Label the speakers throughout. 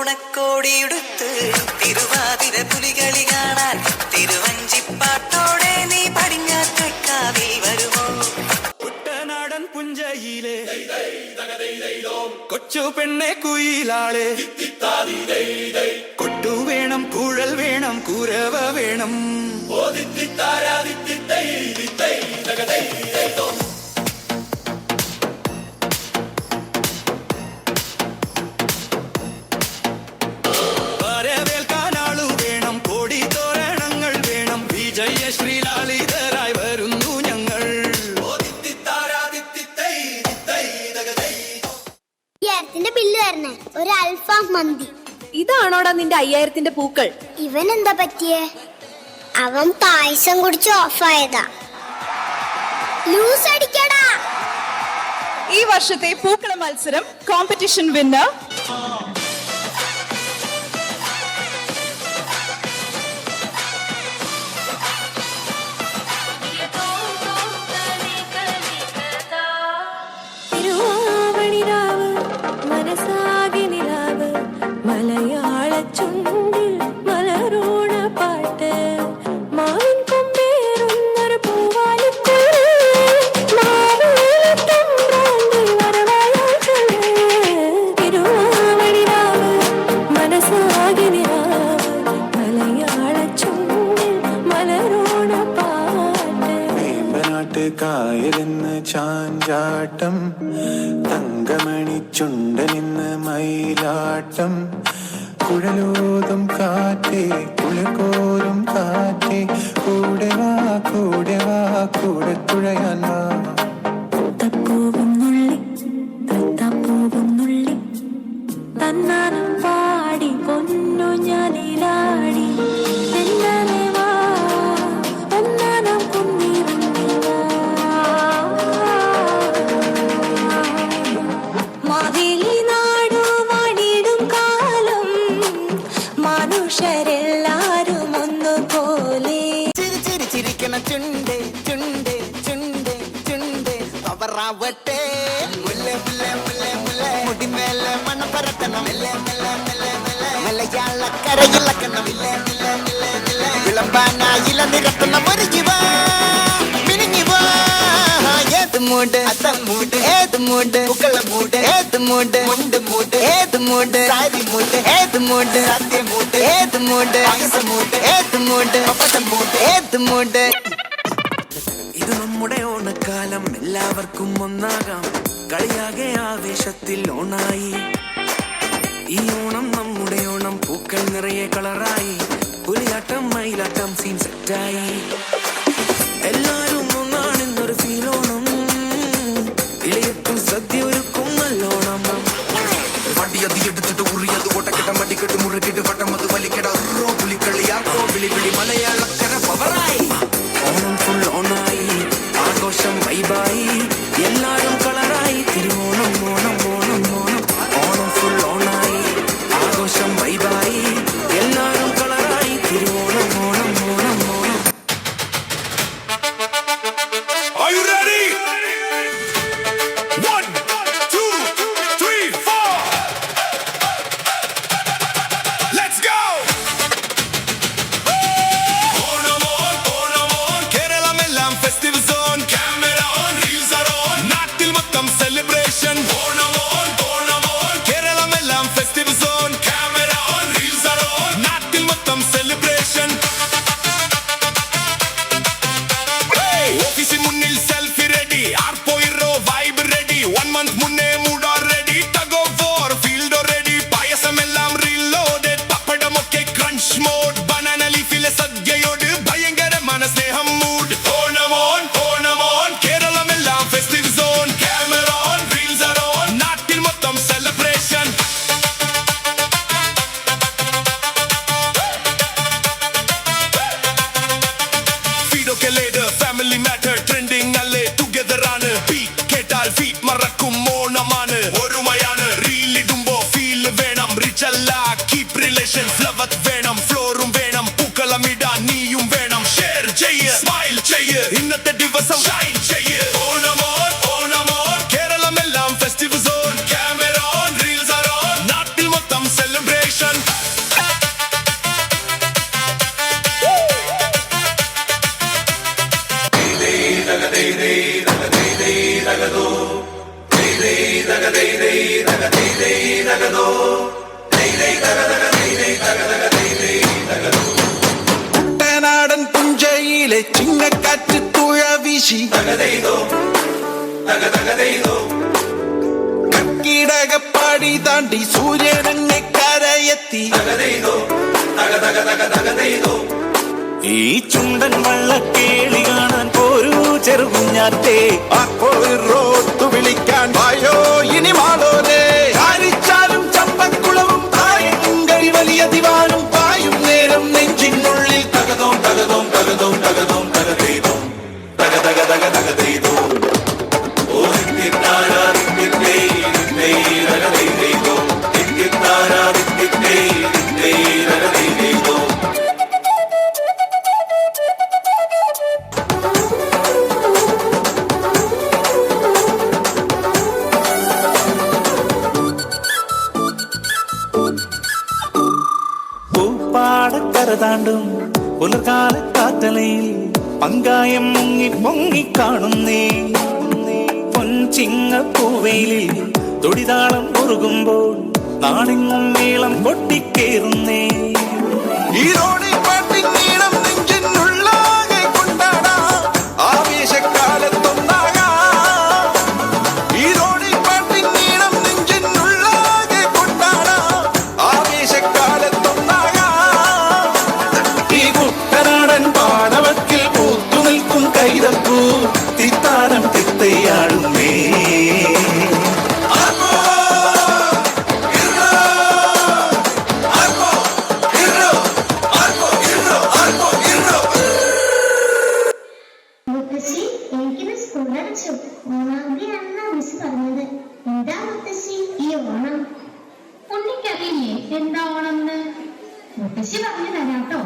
Speaker 1: ഓണക്കോടിയെടുത്ത് തിരുവാതിര പുലികളി കാണാൻ തിരുവഞ്ചിപ്പാട്ടോടെ നീ പടിഞ്ഞാറ്റക്കാവിൽ വരുമോ?
Speaker 2: കുട്ടനാടൻ പുഞ്ചയിലെ കൊച്ചു പെണ്ണെ കുയിലാളെ കൊട്ടു വേണം, കുഴൽ വേണം, കുരവ വേണം. വരവേൽക്കാൻ ആളു വേണം, കോടി തോരണങ്ങൾ വേണം. വിജയ ശ്രീലാളിതരായി വരുന്നു ഞങ്ങൾ.
Speaker 3: ബില്ല് തരണേ, ഒരു അൽഫാം മന്തി.
Speaker 4: ഇതാണോടാ നിന്റെ 5000ന്റെ പൂക്കൾ?
Speaker 3: ഇവൻ എന്താ പറ്റിയേ? അവൻ പായസം കുടിച്ച് ഓഫായതാ. ലൂസ് അടിക്കടാ.
Speaker 4: ഈ വർഷത്തെ പൂക്കള മത്സരം കോമ്പറ്റീഷൻ വിന്നർ
Speaker 5: മലയാള ചുണ്ടിൽ മലരോണ പാട്ട് മാവിൻ കൊമ്പേറുന്നൊരു പൂവാലിപ്പൂവ് തിരുവാവണിരാവ് മനസ്സാകിനിരാവ് മലയാള ചുണ്ടിൽ മലരോണ പാട്ട്.
Speaker 6: വേമ്പനാട്ട് കായലിന്ന് ചാഞ്ചാട്ടം, തങ്കമണി ചുണ്ടനിന്ന് മയിലാട്ടം. കുഴലോതും കാറ്റേ, കുളിർക്കോരും കാറ്റേ, കൂടെ വാ കൂടെ വാ കൂടെ തുഴയാൻ വാ.
Speaker 5: തപ്പൂവുന്നുള്ളി തത്തപ്പൂവുന്നുള്ളി തന്നാനം പാടി പൊന്നു ഞാനിലാടി. തെന്നലെ വാ ഒന്നാനം കുന്നിറങ്ങി വാ. മാവേലി നാടു വാണിടും കാലം മനുഷ്യരെല്ലാരും ഒന്നുപോലെ.
Speaker 1: ചിരിക്കണ ചുണ്ട് ചുണ്ട് ചുണ്ട് ചുണ്ട് പവറാവട്ടെ. മുല്ല മുല്ല മുല്ല മുല്ല മുടിമേലെ മണം പരത്തണം. മലയാളക്കരയിളക്കണം. വിളമ്പാനായില നിരത്തണം. ഒരു ജീവ മിനിഞ്ഞു വാ. ഏത് മൂട് അത്തം മൂട്, ഏത് മൂട് പൂക്കള മൂട്, ഏത് മൂട് മുണ്ട് മൂട്, ഏത് മൂട് സാരി മൂട്, ഏത് മൂട് സദ്യ മൂട്, ഏത് മൂട് പായസ മൂട്, ഏത് മൂട് പപ്പടം മൂട്, ഏത് മൂട്.
Speaker 2: ഇത് നമ്മുടെ ഓണക്കാലം, എല്ലാവർക്കും ഒന്നാകാം. കളിയാകെ ആവേശത്തിൽ ഓണായി. ഈ ഓണം നമ്മുടെ ഓണം, പൂക്കൾ നിറയെ കളറായി. പുലിയാട്ടം മയിലാട്ടം സീൻ സെറ്റായി. എല്ലാരും ഒന്നാണെന്നൊരു ഫീലോണം. ഇളയത്തും സദ്യ ഒരുക്കും നല്ലോണം. വടിയത് എടുത്തിട്ട് ഉറിയത് ഓട്ടക്കെട്ട മടിക്കെട്ട് മുറുകിട്ട് വട്ടം അത് വലിക്കട പുലിക്കളിയാക്കോ വിളി വിളി മലയാളക്കര പവറായി. ഓണം ഫുൾ ഓണായി, ആഘോഷം വൈബായി, എല്ലാരും കളറായി. തിരുവോണം ഓണം ഓണം ഓണം, ഓണം ഫുൾ ഓണായി, ആഘോഷം വൈബായി, എല്ലാരും കളറായി. Thiruvonam Onam Onam Onam.
Speaker 7: Are you ready? 1, 2, 3, 4. Let's go. Onamoon, Kerala Mellam Festival Zone. Camera on, reels
Speaker 2: കുട്ടനാടൻ പുഞ്ചയിലെ ചിങ്ങക്കാറ്റ് തുഴ വീശി കർക്കിടകപ്പാടി താണ്ടി സൂര്യനെന്നെ കരയെത്തി ഈ ചുണ്ടൻ വള്ളക്കേളി കാണാൻ പോരൂ ചെറുകുഞ്ഞാറ്റേ റോത്തു വിളിക്കാൻ വായോ ഇനി മാളോലേ ആരിച്ചാലും ചമ്പക്കുളവും തായങ്കരി വലിയ ദിവാനും പായും നേരം നെഞ്ചിനുള്ളിൽ തകതോം തകതോം തകതോം തകതോം തകതേതോ തക തക തക തകതേതോ ഓ ദിക്കിത്താരാ ദിക്കിത്തേ ദിത്തേ തകതേതോ ദിക്കിത്താരാ ദിക്കിത്തേ ദിത്തേ തകതേതോ പാടക്കരതാണ്ടും പുലർകാല കാറ്റലയിൽ പങ്കായം മുങ്ങി പൊങ്ങിക്കാണുന്നേ പൊൻചിങ്ങ പൂവയിലിൽ തൊടിതാളം മുറുകുമ്പോൾ നാടെങ്ങും മേളം പൊട്ടിക്കേറുന്നേ ഈരോടെ പാട്ടിൻ നീളം നെഞ്ചിനുള്ളാകെ കൊണ്ടാടാം ആവേശക്കാലത്തൊന്നാകാം ഈരോടെ പാട്ടിൻ നീളം നെഞ്ചിനുള്ളാകെ കൊണ്ടാടാം ആവേശക്കാലത്തൊന്നാകാം ഈ കുട്ടനാടൻ പാടവക്കിൽ പൂത്തു നിൽക്കും കൈതപ്പൂ തിത്താരം തിത്തയാടുന്നേ
Speaker 3: മുത്തശ്ശി എനിക്കിന്ന് സ്കൂളടച്ചു ഓണാവധിയാണെന്നാ മിസ് പറഞ്ഞത്. എന്താ മുത്തശ്ശി ഈ ഓണം?
Speaker 8: ഉണ്ണിക്കറിയില്ലേ എന്താ ഓണമെന്ന്? മുത്തശ്ശി പറഞ്ഞു തരാട്ടോ.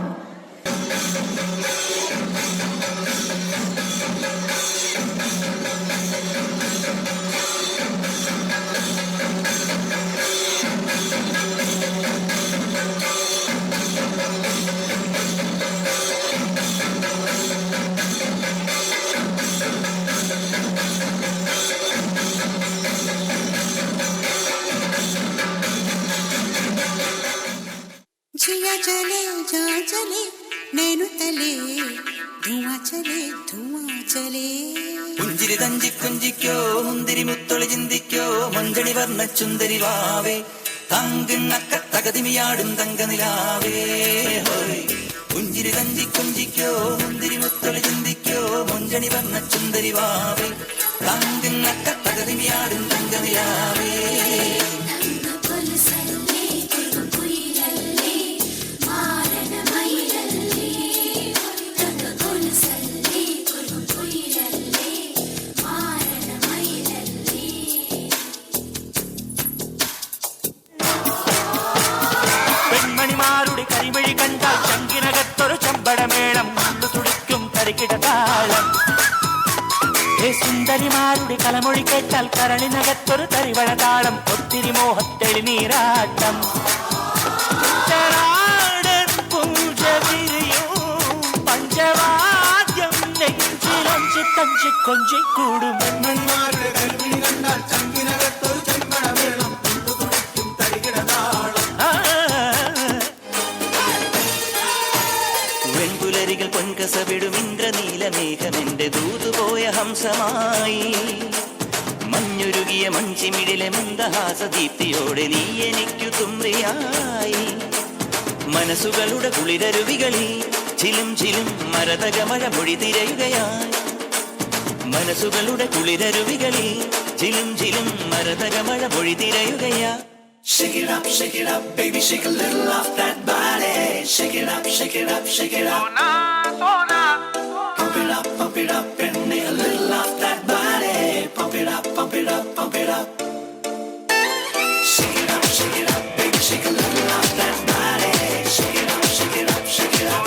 Speaker 5: जिया चले जा चले नैनु तले धुआं चले
Speaker 1: പുഞ്ചിരി തഞ്ചി കുഞ്ചിക്കോ മുന്തിരി മുത്തൊളി ചിന്തിക്കോ മഞ്ചണി വർണ്ണ ചുന്ദരി വാവേ തങ്കിണ്ണക്ക തകതിമിയാടും തങ്കനിലാവേ ഹോയ് പുഞ്ചിരി തഞ്ചി കുഞ്ചിക്കോ മുന്തിരി മുത്തൊളി ചിന്തിക്കോ മഞ്ചണി വർണ്ണ ചുന്ദരി വാവേ തങ്കിണ്ണക്ക തകതിമിയാടും തങ്കനിലാവേ
Speaker 9: പെൺമണിമാരുടെ കരിമഴി കണ്ടാൽ ചങ്കിനകത്തൊരു ചമ്പടമേളം ഉള്ളു തുടിക്കും തരികിടതാളം സുന്ദരിമാരുടെ കലമൊഴി കേട്ടാൽ കരളിനകത്തൊരു തരിവഴതാളം ഒത്തിരി മോഹത്തെളി നീരാട്ടം പഞ്ചവാദ്യം നെഞ്ചിലഞ്ചി തഞ്ചി കൊഞ്ചി കൂടും പെൺമണിമാരുടെ കരിമഴി കണ്ടാൽ ചങ്കിനകത്തൊരു ചമ്പടമേളം ഉള്ളു തുടിക്കും തരികിടതാളം
Speaker 1: വെൺപുലരികൾ പൊൻകസവിടും ഇന്ദ്രനീല മേഘമെന്റെ ദൂതുപോയ ഹംസമായി മഞ്ഞുരുകിയ മഞ്ചിമിടിലെ മന്ദഹാസദീപ്തിയോടെ നീ എനിക്കു തുമ്രിയായി മനസ്സുകളുടെ കുളിരരുവികളിൽ ചിലും ചിലും മരതക മഴ മൊഴി തിരയുകയായി മനസ്സുകളുടെ കുളിരരുവികളിൽ ചിലും ചിലും മരതക മഴ മൊഴി തിരയുകയാ
Speaker 2: Shake it up, baby, shake a little off that body. Shake it up, shake it up, shake it up. Pump it up, and a little off that body. Pump it up, pump it up, pump it up. Shake it up, baby, shake a little off that body. Shake it up, shake it up, shake it up.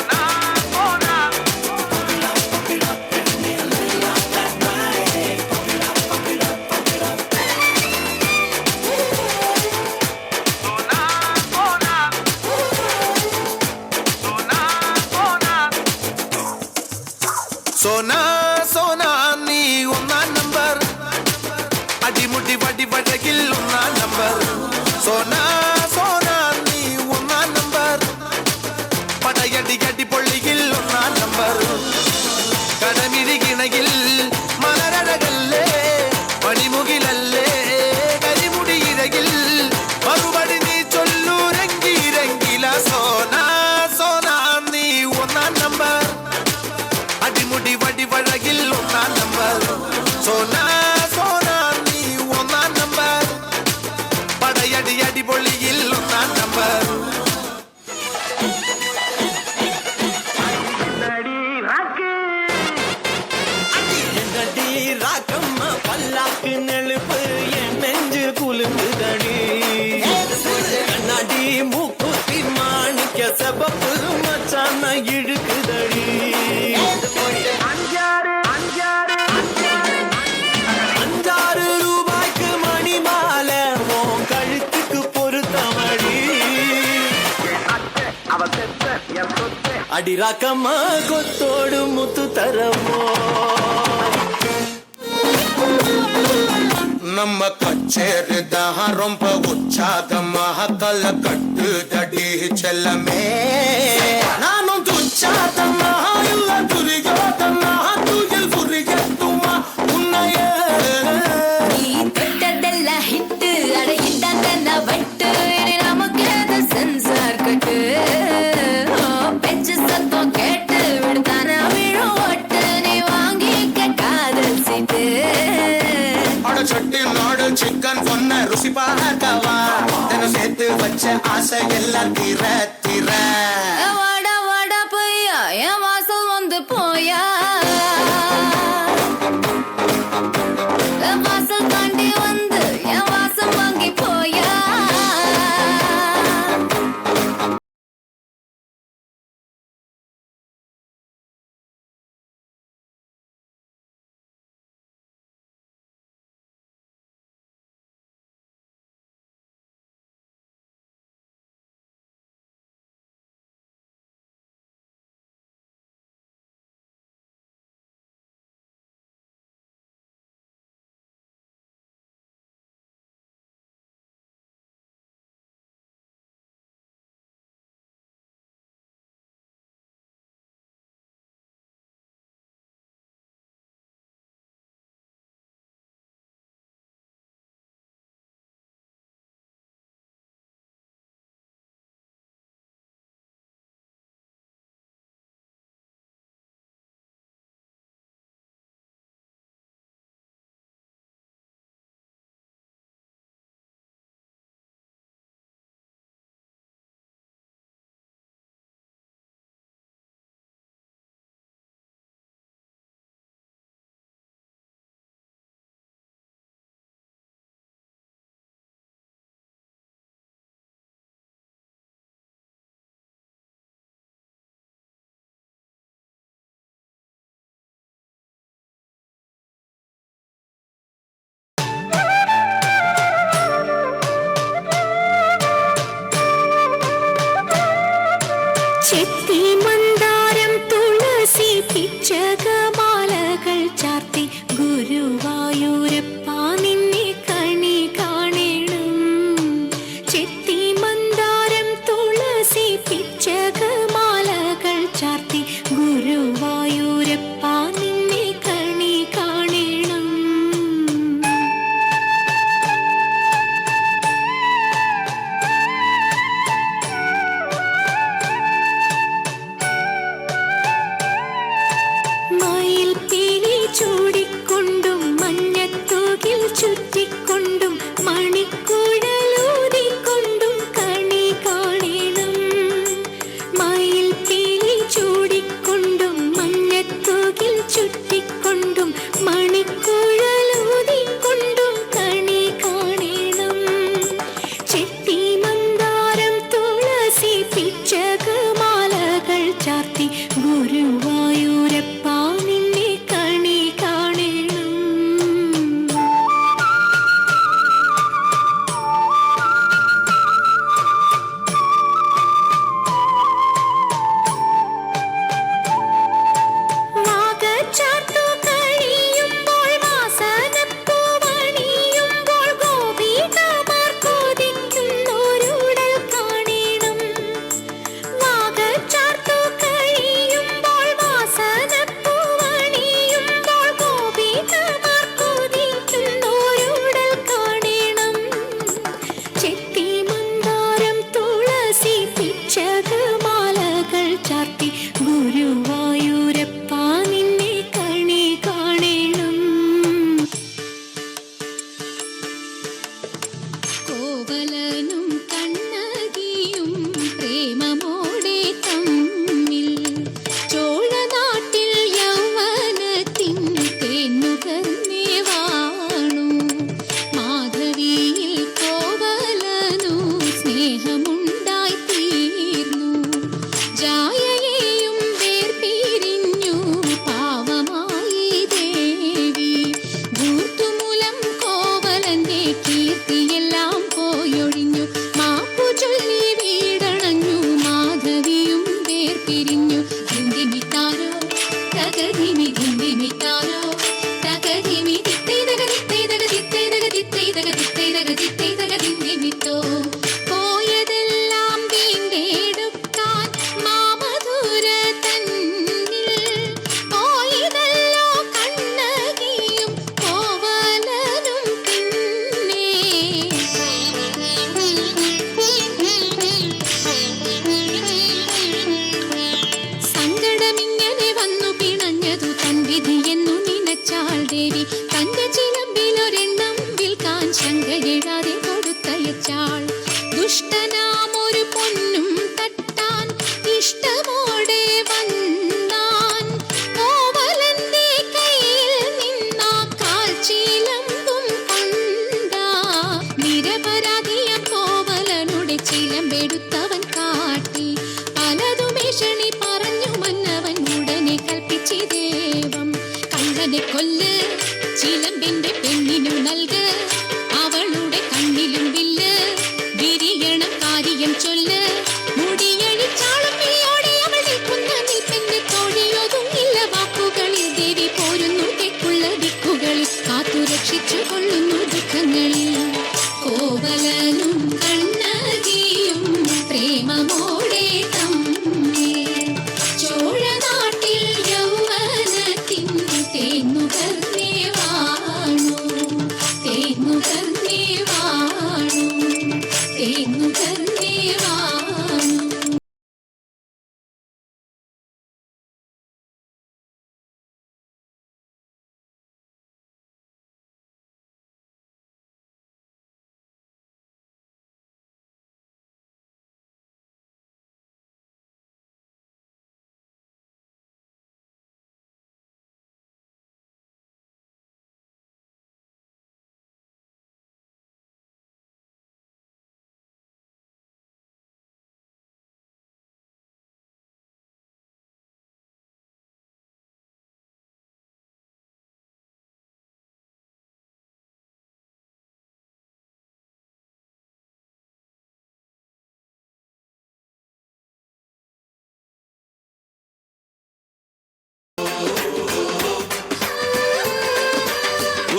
Speaker 2: Pump it up, and a little off that body. Pump it up, pump it up, pump it up.
Speaker 6: सोना
Speaker 9: நாக்கு நெழுப்பு என் நெஞ்சு குலுங்குதடி கண்ணாடி மூக்குத்தி மாணிக்க செபப்பு மச்சான இழுக்குதடி அஞ்சாறு ரூபாய்க்கு மணி மாலை உன் கழுத்துக்கு பொருத்தமடி அடிராக்கம்மா கொத்தோடு முத்து தரமோ
Speaker 6: நம்ம கச்சேரி தான் ரொம்ப உற்சாகமாக கல கட்டு தடி செல்லமே நானும் துச்சாதமாக இல்ல துரிகாதமாக துயில் புரிகட்டுமா உன்னையே
Speaker 5: நீ தொட்டதெல்லாம் ஹிட்டு அட இதான வட்டு நமக்கு சென்சார் கட்டு பெஞ்சு சத்தம் கேட்டு விடுதான விழும் ஒட்டு நீ வாங்கிக்க காதல் சீட்டு
Speaker 6: சட்டி நாடு சிக்கன் பொண்ண ருசி பார்க்கவா தினம் சேர்த்து வச்ச ஆசை எல்லாம் தீர தீர
Speaker 5: வாடா வாடா பொய்யா என் வாசல் வந்து போயா வாசல் தாண்டி வந்து என் வாசம் வாங்கி போயா ചെത്തി മന്ദാരം തുളസി പിച്ചകമാലകൾ ചാർത്തി ഗുരുവായൂരപ്പ നിന്നെ കണി കാണണം ചെത്തി മന്ദാരം തുളസി പിച്ചകമാലകൾ ചാർത്തി ഗുരുവായൂരപ്പ നിന്നെ കണി കാണണം
Speaker 8: വിട്ടോ പോയതെല്ലാം വീണ്ടെടുക്കാൻ മാമധുര തന്നിൽ പോയതല്ലോ കണ്ണകിയും കോവലനും പിന്നെ സങ്കടമിങ്ങനെ വന്നു പിണഞ്ഞതു തൻ വിധിയെന്നു നിനച്ചാൾ ദേവി തന്റെ ചിലമ്പിലൊരെണ്ണം വിൽക്കാൻ ശങ്കയിടാതെ കൊടുത്തയച്ചാൾ ദുഷ്ടനാമൊരു പൊന്നും തട്ടാൻ ഇഷ്ടമോടെ വന്നാൻ കോവലന്റെ കയ്യിൽ നിന്നാ കാൽച്ചീലമ്പും കൊണ്ടാ നിരപരാധിയ കോവലനുടെ ചിലമ്പെടുത്തവൻ കാട്ടി പലതും ഭീഷണി പറഞ്ഞു മന്നവൻ ഉടനെ കൽപ്പിച്ചി ദേവം കള്ളനെ കൊല്ല് ചിലമ്പിന്റെ പെണ്ണിനു നൽക് അവളുടെ കണ്ണിലും വില്ല് വിരിയണം കാര്യം ചൊല്ല് മുടിയഴിച്ചാളും വിളിയോടെ അവൾ നിൽക്കുന്ന നിൽപ്പെന്നെ തോഴിയൊതുങ്ങില്ല വാക്കുകളിൽ ദേവി പോരുന്നു തെക്കുള്ള ദിക്കുകളിൽ കാത്തു രക്ഷിച്ചു കൊള്ളുന്നു ദുഃഖങ്ങളിൽ കോവലനും കണ്ണകിയും പ്രേമമോടെ തമ്മിൽ ചോഴനാട്ടിൽ യൗവനത്തിൻ തേന്നുകർന്നേ വാണു തേന്നുകർന്നേ വാണു തേന്നുകർന്നേ വാണു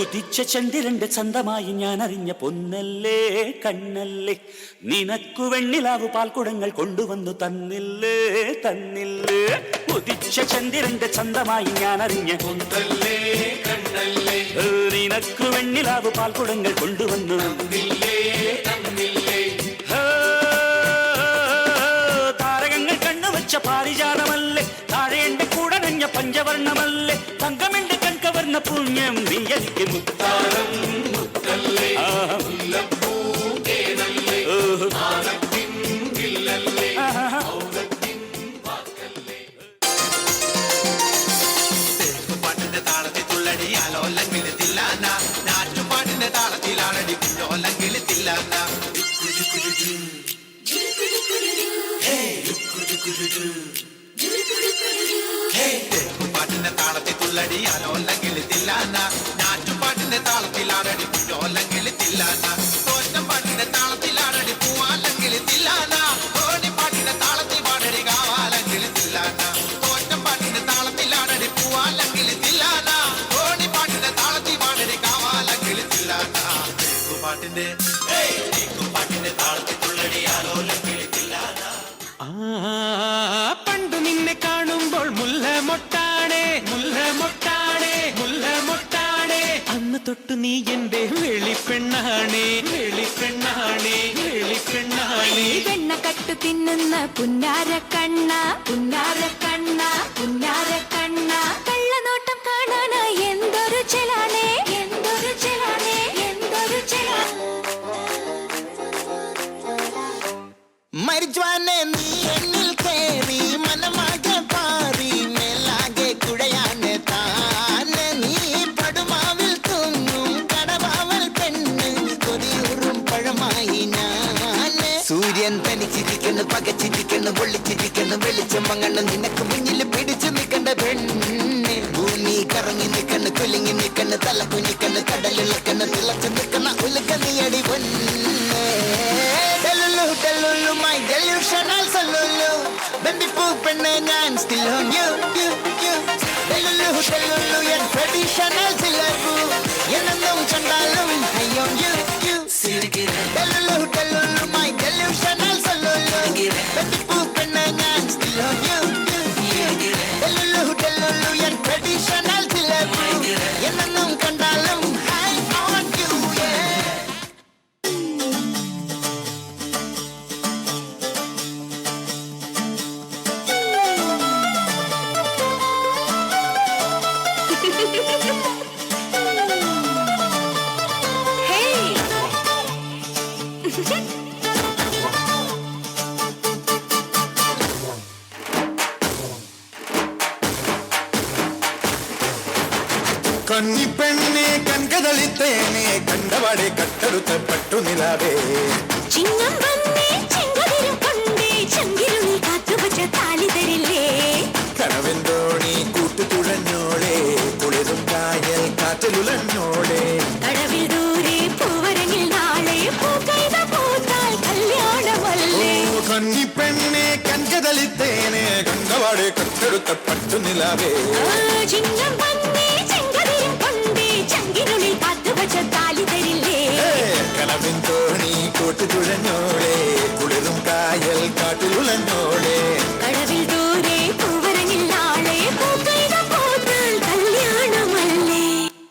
Speaker 9: ഉദിച്ച ചന്ദ്രന്റെ ചന്തമായി ഞാൻ അറിഞ്ഞ പൊന്നല്ലേ കണ്ണല്ലേ നിനക്കു വെണ്ണിലാവു പാൽക്കുടങ്ങൾ കൊണ്ടുവന്നു തന്നില്ലേ തന്നില്ലേ ഉദിച്ച ചന്ദ്രന്റെ ചന്തമായി ഞാൻ അറിഞ്ഞ പൊന്നല്ലേ കണ്ണല്ലേ നിനക്കു വെണ്ണിലാവു പാൽക്കുടങ്ങൾ കൊണ്ടുവന്നു തന്നില്ലേ തന്നില്ലേ താരകങ്ങൾ കണ്ണുവച്ച പാരിജാതമല്ലേ താഴെ എന്റെ കൂടെ നഞ്ഞ പഞ്ചവർണ്ണമല്ലേ തങ്കമെന്റെ കൺകവർണ്ണ പുണ്യം നീ എനിക്ക് മുത്താരം മുത്തല്ലേ
Speaker 6: പാട്ടിന്റെ താളത്തിൽ തുള്ളടി ആലോലങ്കിൽ തില്ലാന നാറ്റുപാട്ടിന്റെ താളത്തിലാണടി കുഞ്ഞോലങ്കിൽ തില്ലാന പാട്ടിന്റെ താളത്തിൽ തുള്ളടി ആലോലങ്കിൽ തില്ലാന നാറ്റുപാട്ടിന്റെ താളത്തിലാണടി കുഞ്ഞോലങ്കിൽ തില്ലാന തോറ്റം പാട്ടിന്റെ താളത്തിലാണടി പൂവാലങ്കിൽ തില്ലാന ഓടി പാട്ടിന്റെ താളത്തിൽ പാടടി കാവാലങ്കിൽ തില്ലാന തോറ്റം പാട്ടിന്റെ താളത്തിലാണടി പൂവാലങ്കിൽ തില്ലാന ഓടി പാട്ടിന്റെ താളത്തിൽ പാടടി കാവാലങ്കിൽ തില്ലാന പാട്ടിന്റെ പാട്ടിന്റെ താളത്തിൽ തുള്ളടി ആലോലങ്കിൽ തില്ലാന
Speaker 9: പണ്ട് നിന്നെ കാണുമ്പോൾ മുല്ല മൊട്ടാണേ മുല്ല മൊട്ടാണേ മുല്ല മൊട്ടാണേ അന്ന് തൊട്ട് നീ എന്റെ വെളിപ്പെണ്ണാണേ വെളിപ്പെണ്ണാണേ വെളിപ്പെണ്ണാണേ
Speaker 5: വെണ്ണ കട്ടു തിന്നുന്ന പുന്നാര കണ്ണ പുന്നാര കണ്ണ പുന്നാര കണ്ണ കള്ളനോട്ടം കാണാനാ എന്തൊരു ചെലാണേ എന്തൊരു ചെലാണേ എന്തൊരു ചെലാ
Speaker 1: മരിച്ചുവാനെ നീ എന്നിൽ കേറി മനമാകെ പാറി മേലാകെ കുഴയാണ് താനെ നീ പടുമാവിൽ തൂങ്ങും കടവാവൽ പെണ്ണ് കൊതിയൂറും പഴമായി ഞാന് സൂര്യൻ തനിച്ചിരിക്കുന്നു പകച്ചിരിക്കുന്നു പൊള്ളിച്ചിരിക്കുന്നു വെളിച്ചം മങ്ങണ് നിനക്ക് മുന്നിൽ പിടിച്ചു നിൽക്കണ്ട പെണ്ണ് ഭൂമി കറങ്ങി നിൽക്കണ് കുലുങ്ങി നിൽക്കണ് തല കുനിക്കണ് കടലിളക്കണ് തിളച്ചു നിൽക്കണ ഉലുക്ക നീയടി പൊന്ന് Delulu, my delusional solulu. Baby poop and I'm still on you. Delulu, you're traditional silabu. You're no chandalum, I on you. Delulu delulu my delusional സൊല്ലുലു വെട്ടിപ്പൂ പെണ്ണെ ഞാൻ still on you. Delulu delulu എൻ ട്രഡീഷണൽ ജിലേബി എന്നെന്നും കണ്ടാലും high on you, yeah.
Speaker 6: കന്നിപ്പെണ്ണെ കൺകതളിത്തേനെ കണ്ടവാടെ കട്ടെടുത്ത പട്ടുനിലാവേ
Speaker 8: ചിങ്ങം വന്നേ ചെങ്കതിരും കൊണ്ടേ ചങ്കിരുളി കാത്തുവച്ച താലി തരില്ലേ
Speaker 6: കനവെന്തോണി കൂട്ടുതുഴഞ്ഞോളെ കുളിരും കായൽ കാറ്റിലുലഞ്ഞോളെ
Speaker 8: കടവിൽ ദൂരെ പൂവരങ്ങിൽ നാളെ പൂക്കൈത പൂത്താൽ കല്യാണമല്ലേ
Speaker 6: കന്നിപ്പെണ്ണെ കൺകതളിത്തേനെ കണ്ടവാടെ കട്ടെടുത്ത പട്ടുനിലാവേ
Speaker 8: ചിങ്ങം വന്നേ ചെങ്കതിരും കൊണ്ടേ ചങ്കിരുളി കാത്തുവച്ച താലി തരില്ലേ
Speaker 6: കനവെന്തോണി കൂട്ടുതുഴഞ്ഞോളെ